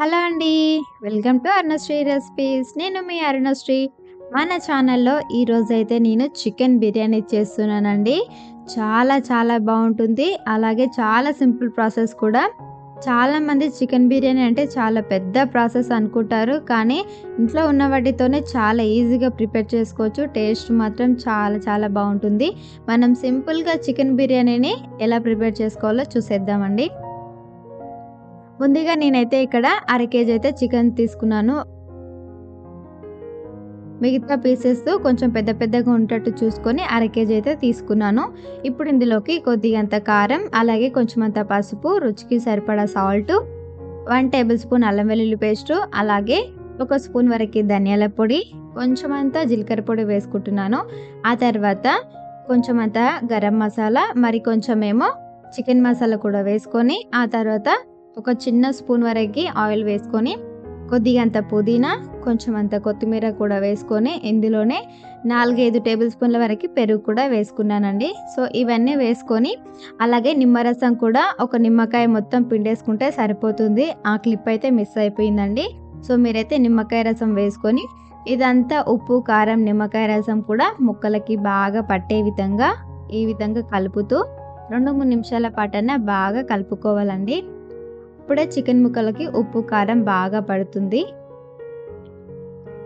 Hello అండి. Welcome to Arunasri recipes. నేను మీ అరుణశ్రీ. మన ఛానల్‌లో ఈరోజైతే నేను చికెన్ బిర్యానీ చేస్తున్నానండి. చాలా బావుంటుంది. అలాగే చాలా సింపుల్ ప్రాసెస్ కూడా. చాలామంది చికెన్ బిర్యానీ అంటే చాలా పెద్ద ప్రాసెస్ అనుకుంటారు. కానీ ఇంట్లో ఉన్న వాటితోనే చాలా ఈజీగా ప్రిపేర్ చేసుకోవచ్చు. టేస్ట్ మాత్రం చాలా బావుంటుంది. మనం సింపుల్‌గా చికెన్ బిర్యానీని ఎలా ప్రిపేర్ చేసుకోవాలో చూసేద్దామండి. ముందుగా నేనైతే ఇక్కడ అర కేజీ అయితే చికెన్ తీసుకున్నాను. మిగతా పీసెస్ కొంచెం పెద్దగా ఉండేటట్టు చూసుకొని అర కేజీ అయితే తీసుకున్నాను. ఇప్పుడు ఇందులోకి కొద్దిగంత కారం, అలాగే కొంచెమంత పసుపు, రుచికి సరిపడా సాల్ట్, 1 టేబుల్ స్పూన్ అల్లం వెల్లుల్లి పేస్టు, అలాగే ఒక స్పూన్ వరకి ధనియాల పొడి, కొంచెమంత జీలకర్ర పొడి వేసుకుంటున్నాను. ఆ తర్వాత కొంచెమంత గరం మసాలా, మరి కొంచెమేమో చికెన్ మసాలా కూడా వేసుకొని, ఆ తర్వాత ఒక చిన్న స్పూన్ వరకి ఆయిల్ వేసుకొని, కొద్దిగంత పుదీనా, కొంచెమంత కొత్తిమీర కూడా వేసుకొని, ఇందులోనే 4, 5 టేబుల్ స్పూన్ల వరకి పెరుగు కూడా వేసుకున్నానండి. సో ఇవన్నీ వేసుకొని, అలాగే నిమ్మరసం కూడా ఒక నిమ్మకాయ మొత్తం పిండేసుకుంటే సరిపోతుంది. ఆ క్లిప్ అయితే మిస్ అయిపోయిందండి. సో మీరైతే నిమ్మకాయ రసం వేసుకొని, ఇదంతా ఉప్పు, కారం, నిమ్మకాయ రసం కూడా ముక్కలకి బాగా పట్టే విధంగా ఈ విధంగా కలుపుతూ 2, 3 నిమిషాల పాటన్నా బాగా కలుపుకోవాలండి. ఇప్పుడే చికెన్ ముక్కలకి ఉప్పు, కారం బాగా పడుతుంది.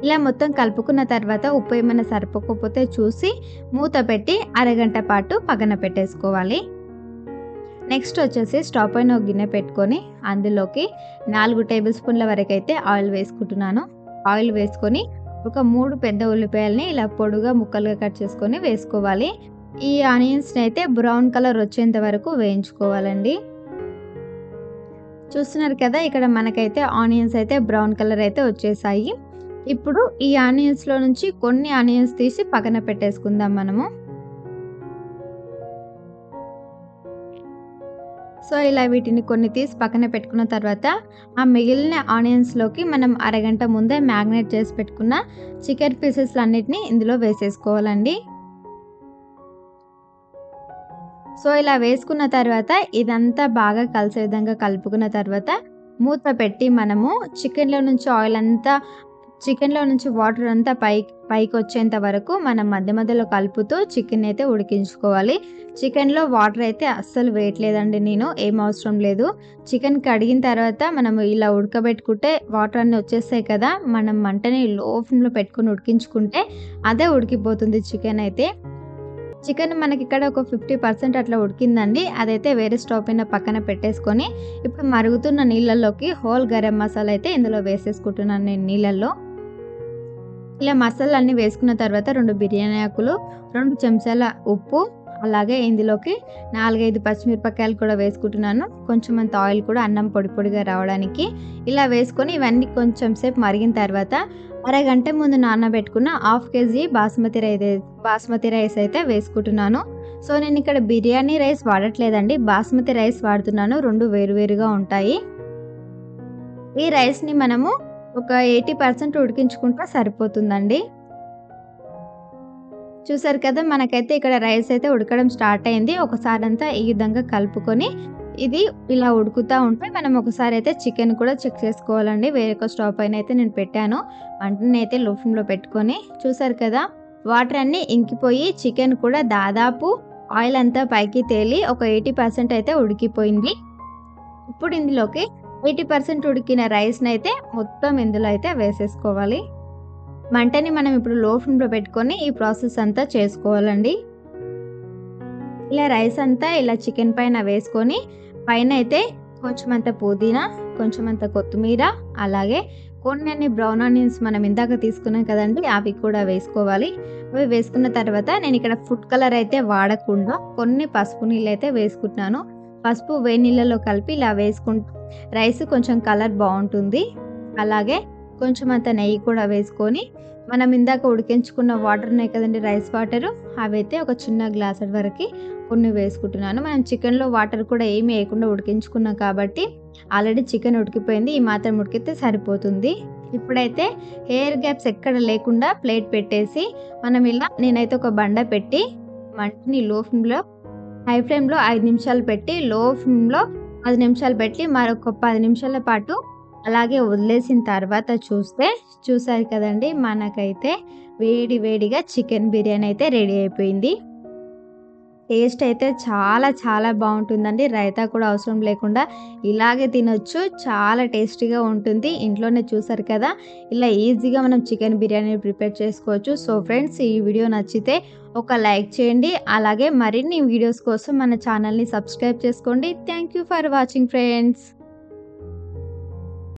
ఇలా మొత్తం కలుపుకున్న తర్వాత ఉప్పు ఏమైనా సరిపోకపోతే చూసి మూత పెట్టి అరగంట పాటు పక్కన పెట్టేసుకోవాలి. నెక్స్ట్ వచ్చేసి స్టవ్ పైన ఒక గిన్నె పెట్టుకొని అందులోకి 4 టేబుల్ స్పూన్ల వరకు అయితే ఆయిల్ వేసుకుంటున్నాను. ఆయిల్ వేసుకొని ఒక 3 పెద్ద ఉల్లిపాయలని ఇలా పొడుగా ముక్కలుగా కట్ చేసుకొని వేసుకోవాలి. ఈ ఆనియన్స్ని అయితే బ్రౌన్ కలర్ వచ్చేంత వరకు వేయించుకోవాలండి. చూస్తున్నారు కదా, ఇక్కడ మనకైతే ఆనియన్స్ అయితే బ్రౌన్ కలర్ అయితే వచ్చేసాయి. ఇప్పుడు ఈ ఆనియన్స్లో నుంచి కొన్ని ఆనియన్స్ తీసి పక్కన పెట్టేసుకుందాం మనము. సో ఇలా వీటిని కొన్ని తీసి పక్కన పెట్టుకున్న తర్వాత ఆ మిగిలిన ఆనియన్స్లోకి మనం అరగంట ముందే మ్యాగ్నేట్ చేసి పెట్టుకున్న చికెన్ పీసెస్ అన్నిటిని ఇందులో వేసేసుకోవాలండి. సో ఇలా వేసుకున్న తర్వాత ఇదంతా బాగా కలిసే విధంగా కలుపుకున్న తర్వాత మూత పెట్టి మనము చికెన్లో నుంచి వాటర్ అంతా పైకి వచ్చేంత వరకు మనం మధ్యలో కలుపుతూ చికెన్ అయితే ఉడికించుకోవాలి. చికెన్లో వాటర్ అయితే అస్సలు వేయట్లేదండి నేను, ఏం అవసరం లేదు. చికెన్ కడిగిన తర్వాత మనం ఇలా ఉడకబెట్టుకుంటే వాటర్ అన్నీ వచ్చేస్తాయి కదా, మనం మంటని లో ఫ్లేమ్లో పెట్టుకుని ఉడికించుకుంటే అదే ఉడికిపోతుంది చికెన్ అయితే. చికెన్ మనకి ఇక్కడ ఒక 50% అట్లా ఉడికిందండి. అదైతే వేరే స్టవ్ పైన పక్కన పెట్టేసుకొని ఇప్పుడు మరుగుతున్న నీళ్ళల్లోకి హోల్ గరం మసాలా అయితే ఇందులో వేసేసుకుంటున్నాను నేను నీళ్ళల్లో. ఇలా మసాలాన్ని వేసుకున్న తర్వాత 2 బిర్యానీ ఆకులు, 2 చెంచాల ఉప్పు, అలాగే ఇందులోకి 4, 5 పచ్చిమిరపకాయలు కూడా వేసుకుంటున్నాను. కొంచెం అంత ఆయిల్ కూడా అన్నం పొడిగా రావడానికి. ఇలా వేసుకొని ఇవన్నీ కొంచెం సేపు మరిగిన తర్వాత అరగంట ముందు నానబెట్టుకున్న 1/2 కేజీ బాస్మతి రైస్ అయితే వేసుకుంటున్నాను. సో నేను ఇక్కడ బిర్యానీ రైస్ వాడట్లేదండి, బాస్మతి రైస్ వాడుతున్నాను. 2 వేరుగా ఉంటాయి. ఈ రైస్ని మనము ఒక 80% ఉడికించుకుంటే సరిపోతుందండి. చూసారు కదా, మనకైతే ఇక్కడ రైస్ అయితే ఉడకడం స్టార్ట్ అయింది. ఒకసారి అంతా ఈ విధంగా కలుపుకొని ఇది ఇలా ఉడుకుతూ ఉంటే మనం ఒకసారి అయితే చికెన్ కూడా చెక్ చేసుకోవాలండి. వేరొక స్టవ్ పైన అయితే నేను పెట్టాను. మంటని అయితే లో ఫ్లేమ్లో పెట్టుకొని, చూసారు కదా, వాటర్ అన్నీ ఇంకిపోయి చికెన్ కూడా దాదాపు ఆయిల్ అంతా పైకి తేలి ఒక 80% అయితే ఉడికిపోయింది. ఇప్పుడు ఇందులోకి 80% ఉడికిన రైస్ని అయితే మొత్తం ఇందులో అయితే వేసేసుకోవాలి. మంటని మనం ఇప్పుడు లో ఫ్లేమ్లో పెట్టుకొని ఈ ప్రాసెస్ అంతా చేసుకోవాలండి. ఇలా రైస్ అంతా ఇలా చికెన్ పైన వేసుకొని పైన అయితే కొంచెమంత పుదీనా, కొంచెమంత కొత్తిమీర, అలాగే కొన్ని బ్రౌన్ ఆనియన్స్ మనం ఇందాక తీసుకున్నాం కదండి, అవి కూడా వేసుకోవాలి. అవి వేసుకున్న తర్వాత నేను ఇక్కడ ఫుడ్ కలర్ అయితే వాడకుండా కొన్ని పసుపు నీళ్ళు అయితే వేసుకుంటున్నాను. పసుపు వేడి నీళ్ళలో కలిపి ఇలా వేసుకుంటూ రైస్ కొంచెం కలర్ బాగుంటుంది. అలాగే కొంచెమంత నెయ్యి కూడా వేసుకొని మనం ఇందాక ఉడికించుకున్న వాటర్ ఉన్నాయి కదండి, రైస్ వాటరు, అవైతే ఒక చిన్న గ్లాస్ వరకు కొన్ని వేసుకుంటున్నాను. మనం చికెన్లో వాటర్ కూడా ఏమి వేయకుండా ఉడికించుకున్నాం కాబట్టి ఆల్రెడీ చికెన్ ఉడికిపోయింది. ఈ మాత్రం ఉడికితే సరిపోతుంది. ఇప్పుడైతే ఎయిర్ గ్యాప్స్ ఎక్కడ లేకుండా ప్లేట్ పెట్టేసి మనం ఇలా నేనైతే ఒక బండ పెట్టి మంటని హై ఫ్లేమ్లో 5 నిమిషాలు పెట్టి, లో ఫ్లేమ్లో 10 నిమిషాలు పెట్టి మరొక 10 నిమిషాల పాటు అలాగే వదిలేసిన తర్వాత చూసారు కదండీ! మనకైతే వేడి వేడిగా చికెన్ బిర్యానీ అయితే రెడీ అయిపోయింది. టేస్ట్ అయితే చాలా చాలా బావుంటుందండి. రైతా కూడా అవసరం లేకుండా ఇలాగే తినొచ్చు. చాలా టేస్టీగా ఉంటుంది. ఇంట్లోనే చూసారు కదా! ఇలా ఈజీగా మనం చికెన్ బిర్యానీ ప్రిపేర్ చేసుకోవచ్చు. సో ఫ్రెండ్స్, ఈ వీడియో నచ్చితే ఒక లైక్ చేయండి. అలాగే మరిన్ని వీడియోస్ కోసం మన ఛానల్‌ని సబ్స్క్రైబ్ చేసుకోండి. Thank you for watching friends.